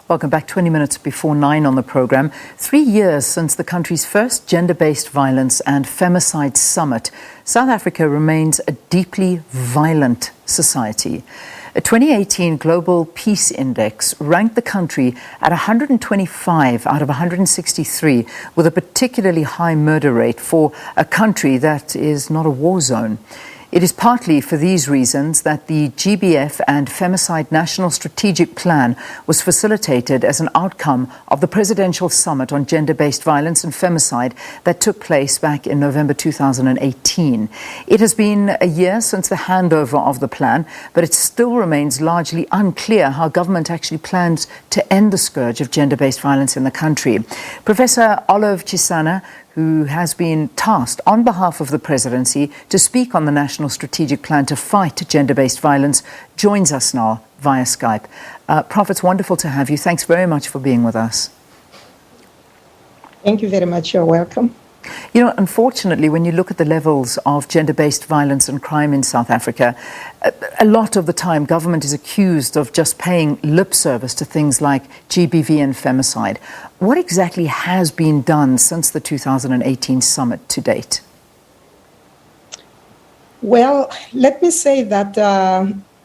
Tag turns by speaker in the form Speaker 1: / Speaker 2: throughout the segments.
Speaker 1: Welcome back. 20 minutes before 9 on the program. 3 years since the country's first Gender-Based Violence and Femicide Summit, South Africa remains a deeply violent society. A 2018 Global Peace Index ranked the country at 125 out of 163, with a particularly high murder rate for a country that is not a war zone. It is partly for these reasons that the GBV and Femicide National Strategic Plan was facilitated as an outcome of the Presidential Summit on Gender-Based Violence and Femicide that took place back in November 2018. It has been a year since the handover of the plan, but it still remains largely unclear how government actually plans to end the scourge of gender-based violence in the country. Professor Olive Shisana, who has been tasked on behalf of the Presidency to speak on the National Strategic Plan to fight gender-based violence, joins us now via Skype. Prof, it's wonderful to have you. Thanks very much for being with us.
Speaker 2: Thank you very much. You're welcome.
Speaker 1: You know, unfortunately, when you look at the levels of gender-based violence and crime in South Africa, a lot of the time government is accused of just paying lip service to things like GBV and femicide. What exactly has been done since the 2018 summit to date?
Speaker 2: Well, let me say that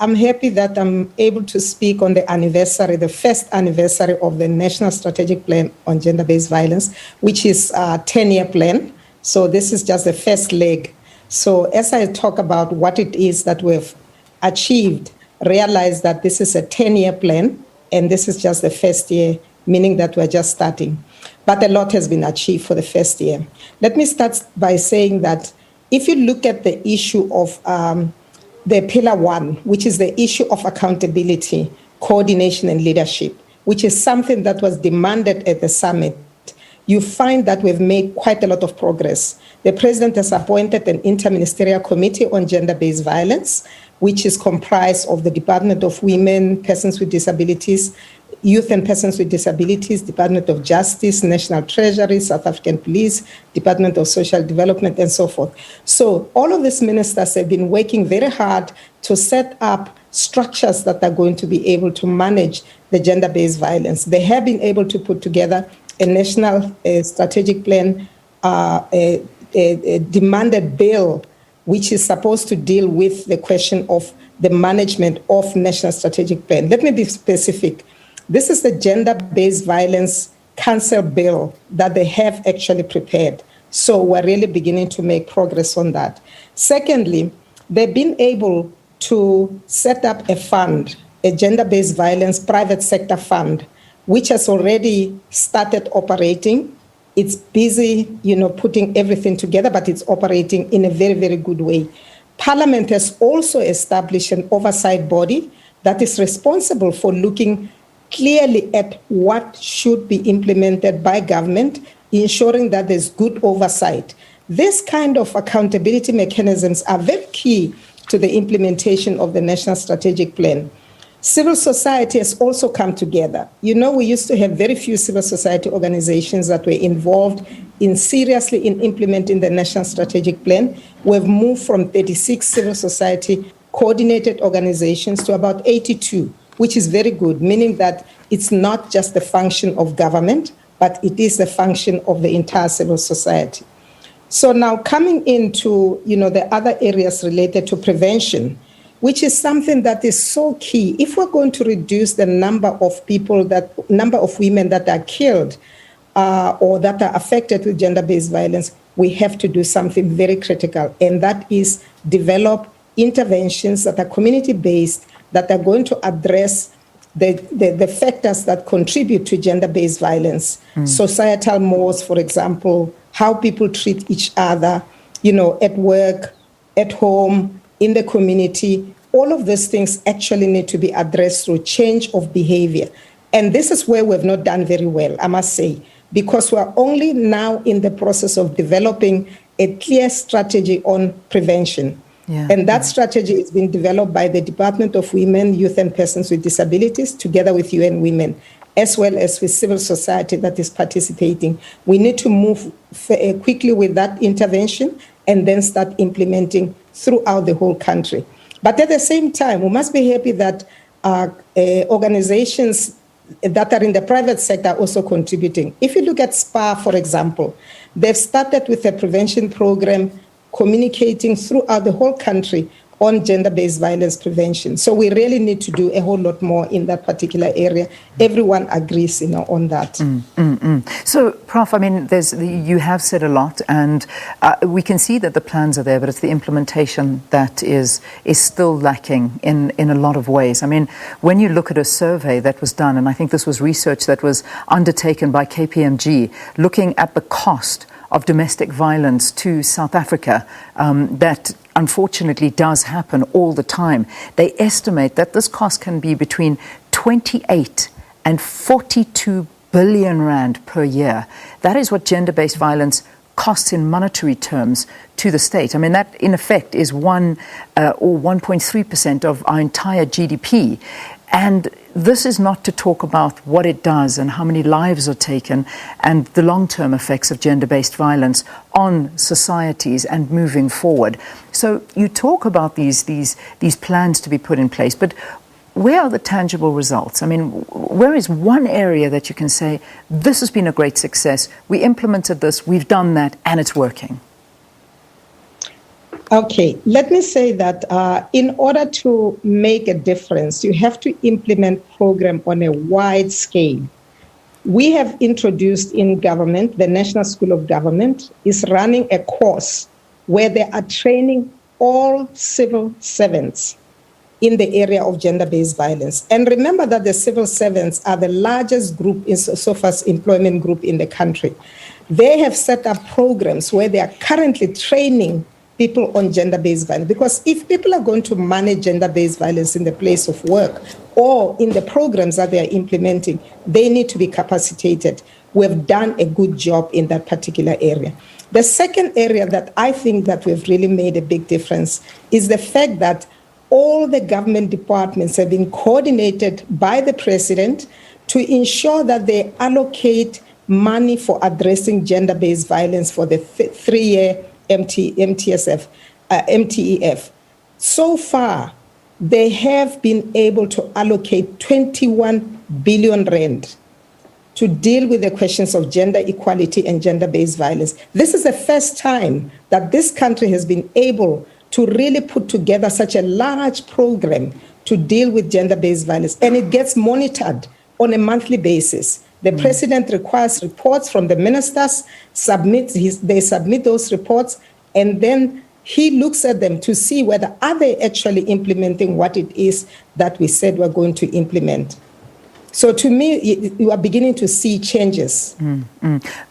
Speaker 2: I'm happy that I'm able to speak on the anniversary, the first anniversary of the National Strategic Plan on Gender-Based Violence, which is a 10-year plan. So this is just the first leg. So as I talk about what it is that we've achieved, realize that this is a 10-year plan, and this is just the first year, meaning that we're just starting. But a lot has been achieved for the first year. Let me start by saying that if you look at the issue of the pillar one, which is the issue of accountability, coordination, and leadership, which is something that was demanded at the summit, you find that we've made quite a lot of progress. The president has appointed an interministerial committee on gender-based violence, which is comprised of the Department of Women, Persons with Disabilities, Youth and Persons with Disabilities, Department of Justice, National Treasury, South African Police, Department of Social Development, and so forth. So all of these ministers have been working very hard to set up structures that are going to be able to manage the gender-based violence. They have been able to put together a national strategic plan, a demanded bill, which is supposed to deal with the question of the management of national strategic plan. Let me be specific. This is the Gender-Based Violence Council bill that they have actually prepared. So we're really beginning to make progress on that. Secondly, they've been able to set up a fund, a gender-based violence private sector fund, which has already started operating. It's busy, putting everything together, but it's operating in a very, very good way. Parliament has also established an oversight body that is responsible for looking clearly at what should be implemented by government, ensuring that there's good oversight. This kind of accountability mechanisms are very key to the implementation of the National Strategic Plan. Civil society has also come together. We used to have very few civil society organizations that were involved seriously in implementing the National Strategic Plan. We've moved from 36 civil society coordinated organizations to about 82. Which is very good, meaning that it's not just the function of government, but it is the function of the entire civil society. So now coming into, the other areas related to prevention, which is something that is so key. If we're going to reduce the number of women that are killed or that are affected with gender-based violence, we have to do something very critical, and that is develop interventions that are community-based, that are going to address the factors that contribute to gender-based violence. Societal mores, for example, how people treat each other, at work, at home, in the community. All of these things actually need to be addressed through change of behavior. And this is where we've not done very well, I must say, because we're only now in the process of developing a clear strategy on prevention. And that strategy is being developed by the Department of Women, Youth and Persons with Disabilities, together with UN Women, as well as with civil society that is participating. We need to move quickly with that intervention and then start implementing throughout the whole country. But at the same time, we must be happy that organizations that are in the private sector are also contributing. If you look at SPA, for example, they've started with a prevention program communicating throughout the whole country on gender-based violence prevention. So we really need to do a whole lot more in that particular area. Everyone agrees, on that.
Speaker 1: So, Prof, I mean, you have said a lot, and we can see that the plans are there, but it's the implementation that is still lacking in a lot of ways. I mean, when you look at a survey that was done, and I think this was research that was undertaken by KPMG, looking at the cost of domestic violence to South Africa, that unfortunately does happen all the time. They estimate that this cost can be between 28 and 42 billion rand per year. That is what gender-based violence costs in monetary terms to the state. I mean, that in effect is 1 or 1.3% of our entire GDP. And this is not to talk about what it does and how many lives are taken and the long-term effects of gender-based violence on societies and moving forward. So you talk about these plans to be put in place, but where are the tangible results? I mean, where is one area that you can say, this has been a great success, we implemented this, we've done that, and it's working?
Speaker 2: Okay, let me say that in order to make a difference, you have to implement program on a wide scale. We have introduced in government, the National School of Government is running a course where they are training all civil servants in the area of gender-based violence. And remember that the civil servants are the largest group, so far as employment group in the country. They have set up programs where they are currently training people on gender-based violence. Because if people are going to manage gender-based violence in the place of work or in the programs that they are implementing, they need to be capacitated. We've done a good job in that particular area. The second area that I think that we've really made a big difference is the fact that all the government departments have been coordinated by the president to ensure that they allocate money for addressing gender-based violence for the three-year MTEF. So far, they have been able to allocate 21 billion rand to deal with the questions of gender equality and gender-based violence. This is the first time that this country has been able to really put together such a large program to deal with gender-based violence, and it gets monitored on a monthly basis. The president requires reports from the ministers, they submit those reports, and then he looks at them to see whether are they actually implementing what it is that we said we're going to implement. So to me, you are beginning to see changes.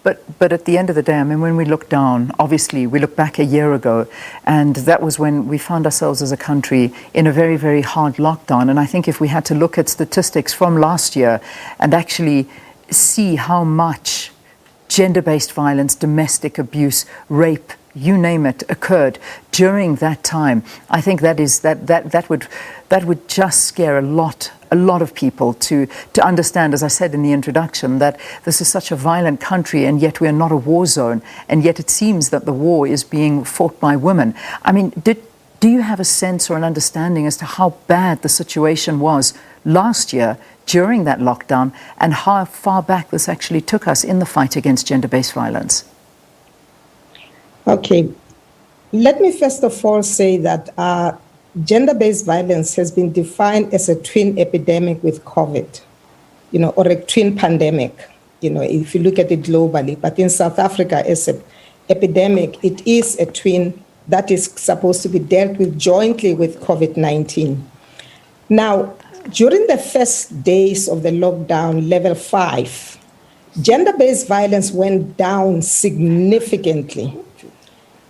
Speaker 1: But at the end of the day, I mean, when we look down, obviously we look back a year ago, and that was when we found ourselves as a country in a very, very hard lockdown. And I think if we had to look at statistics from last year and actually see how much gender-based violence, domestic abuse, rape, you name it, occurred during that time, I think that would just scare a lot of people to understand, as I said in the introduction, that this is such a violent country and yet we are not a war zone, and yet it seems that the war is being fought by women. I mean, do you have a sense or an understanding as to how bad the situation was last year during that lockdown and how far back this actually took us in the fight against gender-based violence? Okay,
Speaker 2: let me first of all say that gender-based violence has been defined as a twin epidemic with COVID, or a twin pandemic, if you look at it globally. But in South Africa, as an epidemic, it is a twin that is supposed to be dealt with jointly with COVID-19. Now, during the first days of the lockdown, level 5, gender-based violence went down significantly.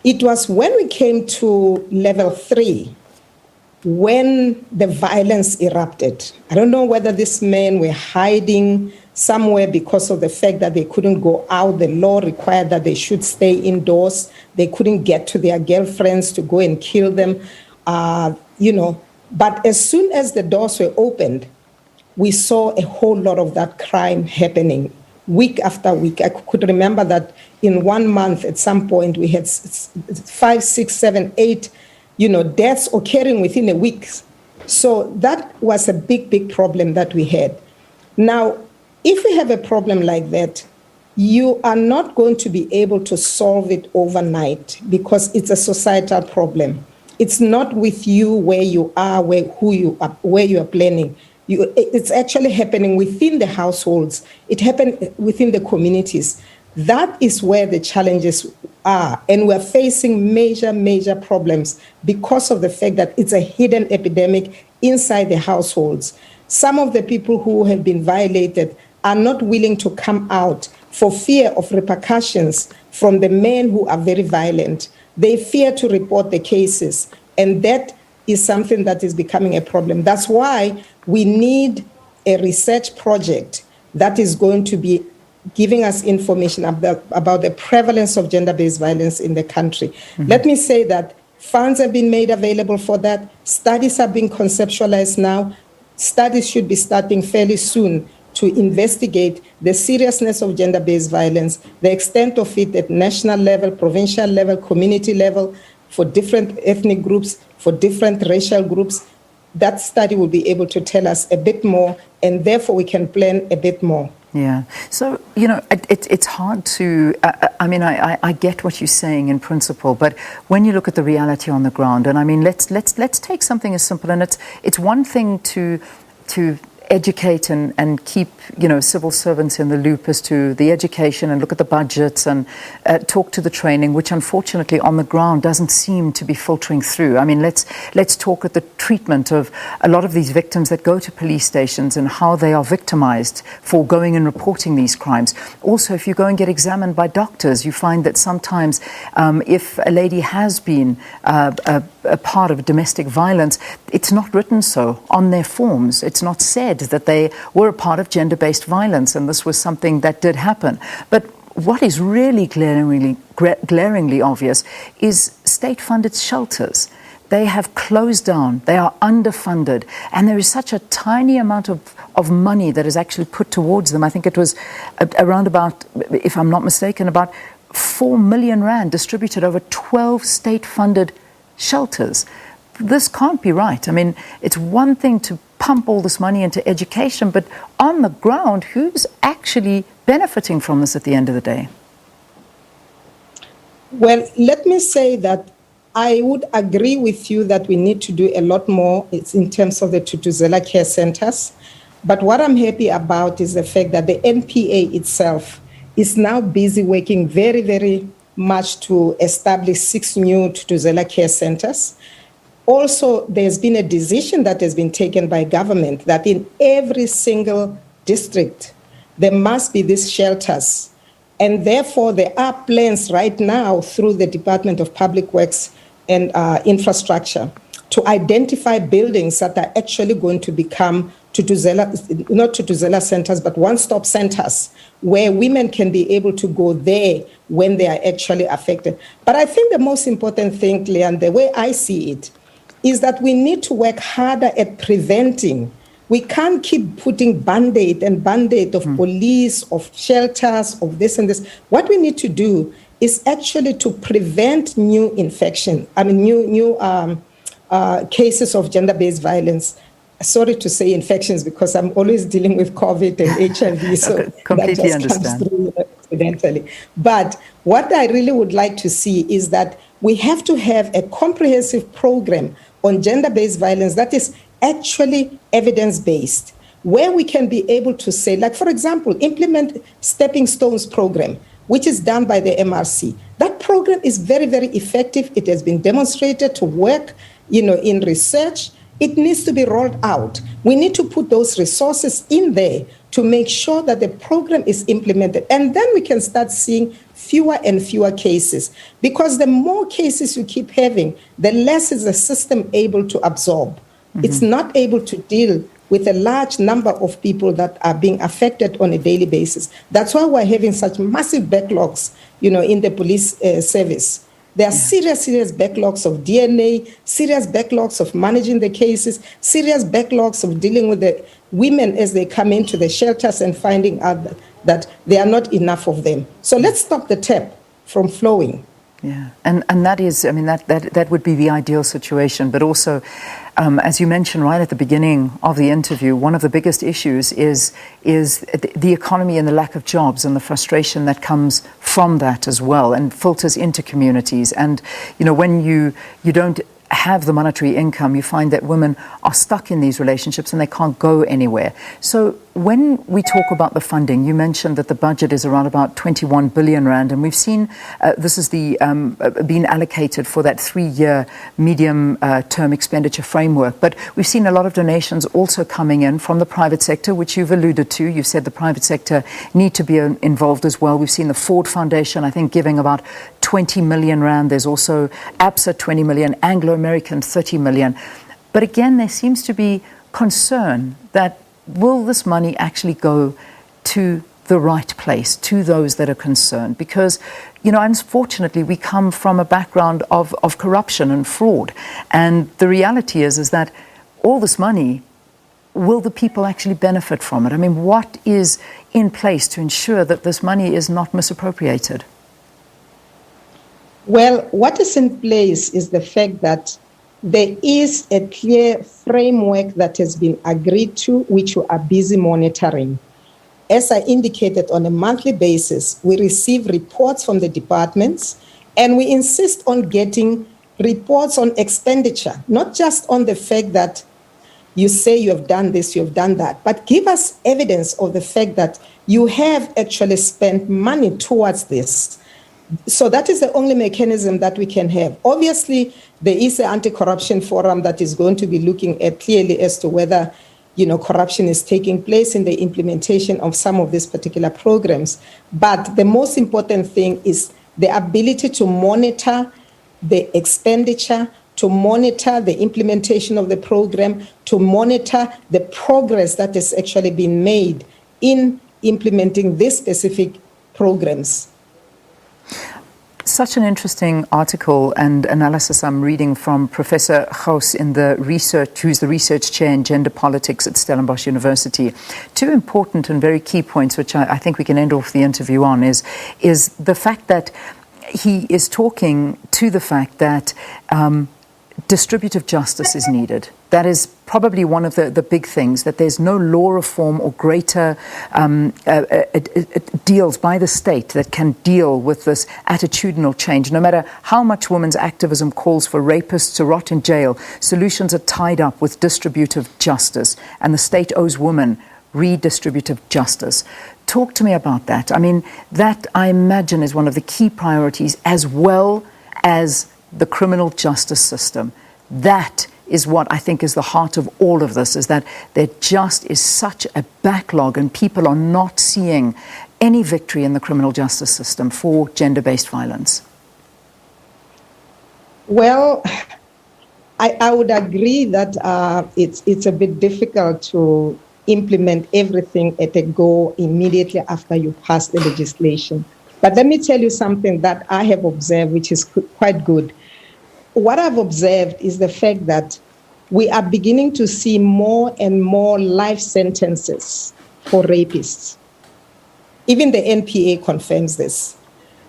Speaker 2: It was when we came to level 3 when the violence erupted. I don't know whether these men were hiding somewhere because of the fact that they couldn't go out. The law required that they should stay indoors. They couldn't get to their girlfriends to go and kill them, But as soon as the doors were opened, we saw a whole lot of that crime happening week after week. I could remember that in 1 month at some point we had 5, 6, 7, 8 deaths occurring within a week. So that was a big problem that we had. Now, if we have a problem like that, you are not going to be able to solve it overnight because it's a societal problem. It's not with you where you are, where you are planning. It's actually happening within the households. It happened within the communities. That is where the challenges are. And we're facing major, major problems because of the fact that it's a hidden epidemic inside the households. Some of the people who have been violated are not willing to come out for fear of repercussions from the men who are very violent. They fear to report the cases, and that is something that is becoming a problem. That's why we need a research project that is going to be giving us information about the prevalence of gender-based violence in the country. Mm-hmm. Let me say that funds have been made available for that. Studies are being conceptualized now. Studies should be starting fairly soon to investigate the seriousness of gender-based violence, the extent of it at national level, provincial level, community level, for different ethnic groups, for different racial groups. That study will be able to tell us a bit more, and therefore we can plan a bit more.
Speaker 1: Yeah. So, it's hard to, I get what you're saying in principle, but when you look at the reality on the ground, and let's take something as simple, and it's one thing to educate and keep civil servants in the loop as to the education and look at the budgets and talk to the training, which unfortunately on the ground doesn't seem to be filtering through. Let's talk at the treatment of a lot of these victims that go to police stations and how they are victimized for going and reporting these crimes. Also, if you go and get examined by doctors, you find that sometimes if a lady has been a part of domestic violence, it's not written so on their forms. It's not said that they were a part of gender-based violence and this was something that did happen. But what is really glaringly obvious is state-funded shelters. They have closed down, they are underfunded, and there is such a tiny amount of money that is actually put towards them. I think it was around about, if I'm not mistaken, about 4 million rand distributed over 12 state-funded shelters. This can't be right. It's one thing to pump all this money into education, but on the ground, who's actually benefiting from this at the end of the day?
Speaker 2: Well, let me say that I would agree with you that we need to do a lot more in terms of the Thuthuzela care centers. But what I'm happy about is the fact that the NPA itself is now busy working very, very much to establish 6 new Thuthuzela care centers. Also, there's been a decision that has been taken by government that in every single district, there must be these shelters. And therefore, there are plans right now through the Department of Public Works and Infrastructure to identify buildings that are actually going to become not Thuthuzela centers, but one-stop centers where women can be able to go there when they are actually affected. But I think the most important thing, Leanne, the way I see it, is that we need to work harder at preventing. We can't keep putting Band-Aid of police, of shelters, of this and this. What we need to do is actually to prevent new cases of gender-based violence. Sorry to say infections because I'm always dealing with COVID and HIV, so
Speaker 1: completely
Speaker 2: that just
Speaker 1: understand.
Speaker 2: comes through accidentally. But what I really would like to see is that we have to have a comprehensive program on gender-based violence that is actually evidence-based, where we can be able to say, like, for example, implement Stepping Stones program, which is done by the MRC. That program is very, very effective. It has been demonstrated to work, in research. It needs to be rolled out. We need to put those resources in there to make sure that the program is implemented. And then we can start seeing fewer and fewer cases. Because the more cases you keep having, the less is the system able to absorb. Mm-hmm. It's not able to deal with a large number of people that are being affected on a daily basis. That's why we're having such massive backlogs, in the police service. There are serious backlogs of DNA, serious backlogs of managing the cases, serious backlogs of dealing with the women as they come into the shelters and finding out that there are not enough of them. So let's stop the tap from flowing.
Speaker 1: Yeah, and that is, I mean, that would be the ideal situation. But also, as you mentioned right at the beginning of the interview, one of the biggest issues is the economy and the lack of jobs and the frustration that comes from that as well, and filters into communities. And when you don't have the monetary income, you find that women are stuck in these relationships and they can't go anywhere. So when we talk about the funding, you mentioned that the budget is around about 21 billion rand, and we've seen this is been allocated for that 3-year medium term expenditure framework. But we've seen a lot of donations also coming in from the private sector, which you've alluded to. You've said the private sector need to be involved as well. We've seen the Ford Foundation, I think, giving about 20 million rand. There's also ABSA 20 million, Anglo-American 30 million. But again, there seems to be concern that will this money actually go to the right place, to those that are concerned? Because, unfortunately, we come from a background of corruption and fraud. And the reality is that all this money, will the people actually benefit from it? I mean, what is in place to ensure that this money is not misappropriated?
Speaker 2: Well, what is in place is the fact that there is a clear framework that has been agreed to, which we are busy monitoring. As I indicated, on a monthly basis, we receive reports from the departments, and we insist on getting reports on expenditure, not just on the fact that you say you have done this, you have done that, but give us evidence of the fact that you have actually spent money towards this. So that is the only mechanism that we can have. Obviously, there is an anti-corruption forum that is going to be looking at clearly as to whether, corruption is taking place in the implementation of some of these particular programs. But the most important thing is the ability to monitor the expenditure, to monitor the implementation of the program, to monitor the progress that is actually being made in implementing these specific programs.
Speaker 1: Such an interesting article and analysis I'm reading from Professor Gous who's the research chair in gender politics at Stellenbosch University. Two important and very key points, which I think we can end off the interview on, is the fact that he is talking to the fact that distributive justice is needed. That is probably one of the big things, that there's no law reform or greater deals by the state that can deal with this attitudinal change. No matter how much women's activism calls for rapists to rot in jail, solutions are tied up with distributive justice, and the state owes women redistributive justice. Talk to me about that. I mean, that I imagine is one of the key priorities, as well as the criminal justice system. That is what I think is the heart of all of this, is that there just is such a backlog and people are not seeing any victory in the criminal justice system for gender-based violence. Well,
Speaker 2: I would agree that it's a bit difficult to implement everything at a go immediately after you pass the legislation. But let me tell you something that I have observed, which is quite good. What I've observed is the fact that we are beginning to see more and more life sentences for rapists. Even the NPA confirms this.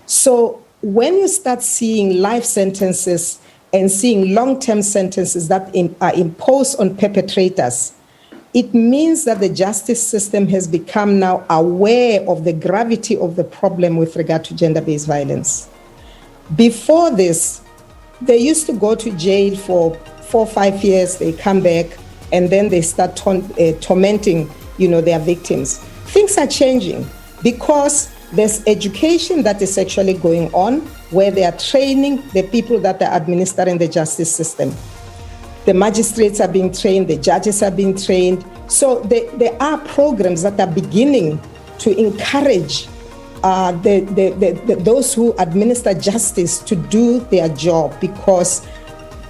Speaker 2: So when you start seeing life sentences and seeing long-term sentences that are imposed on perpetrators, it means that the justice system has become now aware of the gravity of the problem with regard to gender-based violence. Before this, they used to go to jail for 4 or 5 years, they come back, and then they start tormenting, their victims. Things are changing because there's education that is actually going on where they are training the people that are administering the justice system. The magistrates are being trained, the judges are being trained. So there are programs that are beginning to encourage those who administer justice to do their job, because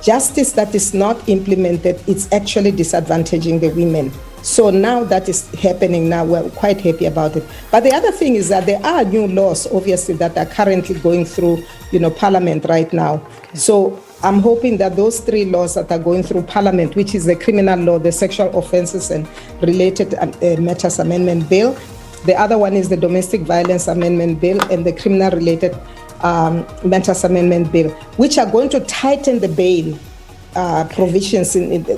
Speaker 2: justice that is not implemented, it's actually disadvantaging the women. So now that is happening now, we're quite happy about it. But the other thing is that there are new laws, obviously, that are currently going through, Parliament right now. Okay. So I'm hoping that those 3 laws that are going through Parliament, which is the criminal law, the sexual offences and related matters amendment bill, the other one is the domestic violence amendment bill, and the criminal related Mental Amendment Bill, which are going to tighten the bail provisions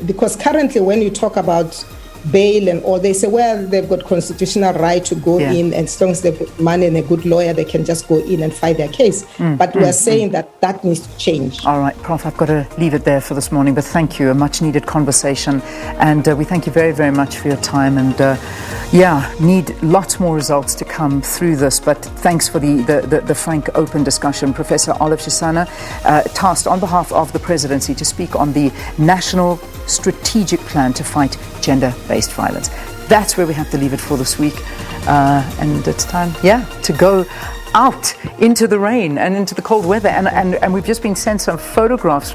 Speaker 2: because currently when you talk about bail and all, they say, well, they've got constitutional right to go in, and as long as they've got money and a good lawyer, they can just go in and fight their case. But we are saying that needs to change.
Speaker 1: All right, Prof, I've got to leave it there for this morning, but thank you, a much needed conversation, and we thank you very, very much for your time, and need lots more results to come through this, but thanks for the frank, open discussion. Professor Olive Shisana, tasked on behalf of the Presidency to speak on the National Strategic Plan to fight gender-based violence. That's where we have to leave it for this week. And it's time, to go out into the rain and into the cold weather. And we've just been sent some photographs.